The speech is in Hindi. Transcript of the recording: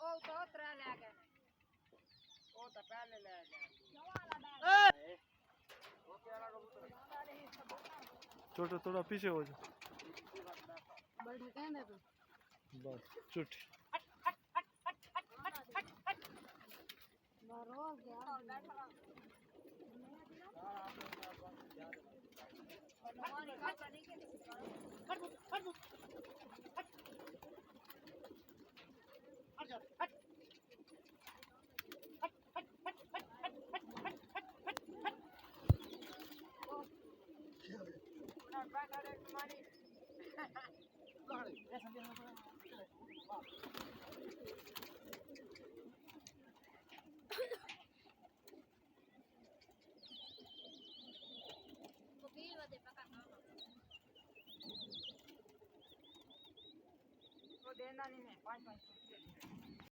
ओ तो त्रै ले गए ओ तो पहले ले गए छोटा थोड़ा पीछे हो जा बैठे कहने पे बस चुट मारो गया देना नहीं है 5-5